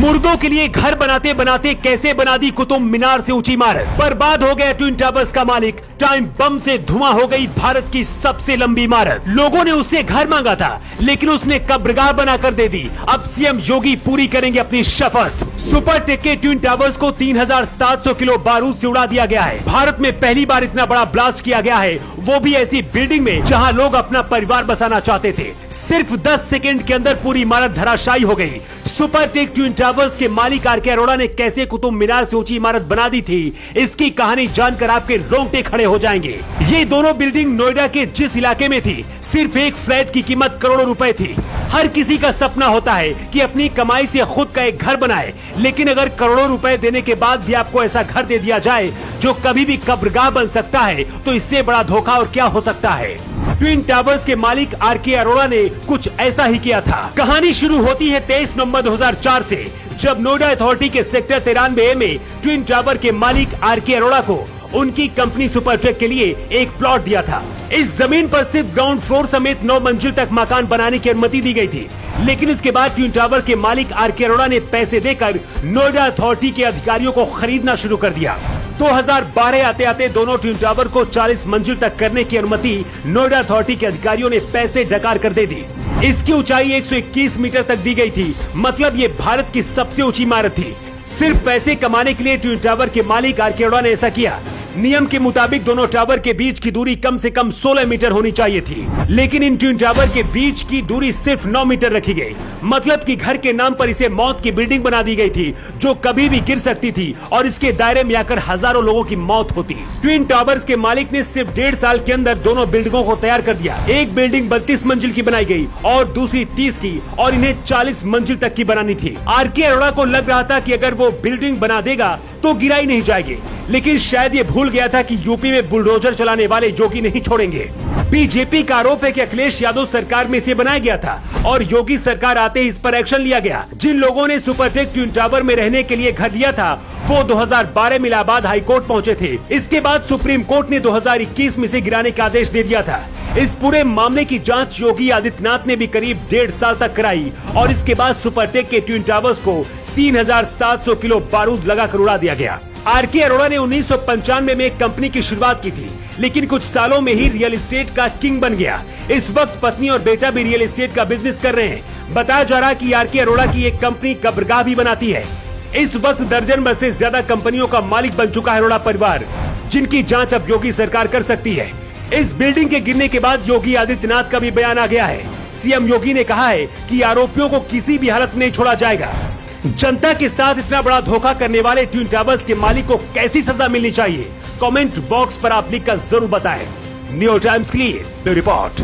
मुर्गों के लिए घर बनाते बनाते कैसे बना दी कुतुब मीनार से ऊंची इमारत। बर्बाद हो गया ट्विन टावर्स का मालिक। टाइम बम से धुआं हो गई भारत की सबसे लंबी इमारत। लोगों ने उससे घर मांगा था, लेकिन उसने कब्रगाह बनाकर दे दी। अब सीएम योगी पूरी करेंगे अपनी शपथ। सुपर टेक के ट्विन टावर्स को 3700 किलो बारूद से उड़ा दिया गया है। भारत में पहली बार इतना बड़ा ब्लास्ट किया गया है, वो भी ऐसी बिल्डिंग में जहां लोग अपना परिवार बसाना चाहते थे। सिर्फ 10 सेकंड के अंदर पूरी इमारत धराशायी हो गई। सुपर टेक ट्विन टावर्स के मालिक आरके अरोड़ा ने कैसे कुतुब मीनार से ऊंची इमारत बना दी थी, इसकी कहानी जानकर आपके रोंगटे खड़े हो जाएंगे। ये दोनों बिल्डिंग नोएडा के जिस इलाके में थी, सिर्फ एक फ्लैट की कीमत करोड़ों रुपए थी। हर किसी का सपना होता है कि अपनी कमाई से खुद का एक घर बनाए, लेकिन अगर करोड़ों रुपए देने के बाद भी आपको ऐसा घर दे दिया जाए जो कभी भी कब्रगाह बन सकता है, तो इससे बड़ा धोखा और क्या हो सकता है। ट्विन टावर्स के मालिक आरके अरोड़ा ने कुछ ऐसा ही किया था। कहानी शुरू होती है 23 नवंबर 2004 से, जब नोएडा अथॉरिटी के सेक्टर 93A में ट्विन टावर के मालिक आरके अरोड़ा को उनकी कंपनी सुपरटेक के लिए एक प्लॉट दिया था। इस जमीन पर सिर्फ ग्राउंड फ्लोर समेत 9 मंजिल तक मकान बनाने की अनुमति दी गई थी, लेकिन इसके बाद ट्विन टावर के मालिक आरके अरोड़ा ने पैसे देकर नोएडा अथॉरिटी के अधिकारियों को खरीदना शुरू कर दिया। 2012 आते आते दोनों ट्विन टावर को 40 मंजिल तक करने की अनुमति नोएडा अथॉरिटी के अधिकारियों ने पैसे डकार कर दे दी। इसकी ऊंचाई 121 मीटर तक दी गई थी, मतलब ये भारत की सबसे ऊंची इमारत थी। सिर्फ पैसे कमाने के लिए ट्विन टावर के मालिक आरके अरोड़ा ने ऐसा किया। नियम के मुताबिक दोनों टावर के बीच की दूरी कम से कम 16 मीटर होनी चाहिए थी, लेकिन इन ट्विन टावर के बीच की दूरी सिर्फ 9 मीटर रखी गई। मतलब कि घर के नाम पर इसे मौत की बिल्डिंग बना दी गई थी, जो कभी भी गिर सकती थी और इसके दायरे में आकर हजारों लोगों की मौत होती। ट्विन टावर्स के मालिक ने सिर्फ 1.5 साल के अंदर दोनों बिल्डिंगों को तैयार कर दिया। एक बिल्डिंग 32 मंजिल की बनाई गई और दूसरी 30 की, और इन्हें 40 मंजिल तक की बनानी थी। आरके अरोड़ा को लग रहा था कि अगर वो बिल्डिंग बना देगा तो गिराई नहीं जाएगी, लेकिन शायद ये भूल गया था कि यूपी में बुलडोजर चलाने वाले योगी नहीं छोड़ेंगे। बीजेपी का आरोप है कि अखिलेश यादव सरकार में इसे बनाया गया था और योगी सरकार आते ही इस पर एक्शन लिया गया। जिन लोगों ने सुपरटेक ट्विन टावर में रहने के लिए घर लिया था, वो 2012 में इलाहाबाद हाई कोर्ट पहुंचे थे। इसके बाद सुप्रीम कोर्ट ने 2021 में इसे गिराने का आदेश दे दिया था। इस पूरे मामले की जांच योगी आदित्यनाथ ने भी करीब 1.5 साल तक कराई और इसके बाद सुपरटेक के ट्विन टावर्स को 3700 किलो बारूद लगाकर उड़ा दिया गया। आरके अरोड़ा ने 1995 में एक कंपनी की शुरुआत की थी, लेकिन कुछ सालों में ही रियल एस्टेट का किंग बन गया। इस वक्त पत्नी और बेटा भी रियल एस्टेट का बिजनेस कर रहे हैं। बताया जा रहा है कि आरके अरोड़ा की एक कंपनी कब्रगाह भी बनाती है। इस वक्त दर्जन भर से ज्यादा कंपनियों का मालिक बन चुका है अरोड़ा परिवार, जिनकी जांच अब योगी सरकार कर सकती है। इस बिल्डिंग के गिरने के बाद योगी आदित्यनाथ का भी बयान आ गया है। सीएम योगी ने कहा है कि आरोपियों को किसी भी हालत में नहीं छोड़ा जाएगा। जनता के साथ इतना बड़ा धोखा करने वाले ट्विन टावर्स के मालिक को कैसी सजा मिलनी चाहिए, कमेंट बॉक्स पर आप लिखकर जरूर बताएं। न्यू टाइम्स के लिए ब्यूरो रिपोर्ट।